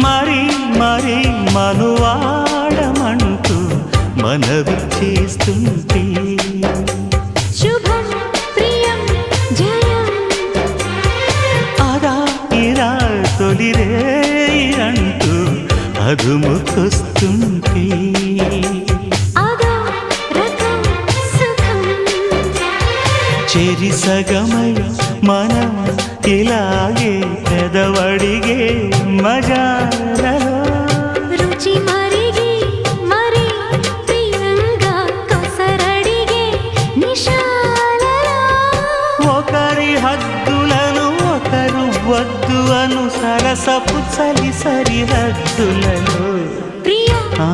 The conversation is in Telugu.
మరి మరి మనువాడమంటూ మనవి చేస్తుంటే శుభం ప్రియం జయం అదా ఇరా తొలిరే అంటూ అదుముకొస్తుంటే అదో రకం సుఖం చెరి సగమై మనం ఇలాగే పెదవడిగే మజాలలో రుచి మరిగి మరి ప్రియంగా కొసరడిగే నిశాలలో ఒకరి హద్దులను ఒకరు వద్దు అను సరసపు చలి సరిహద్దులలో ప్రియ ఆ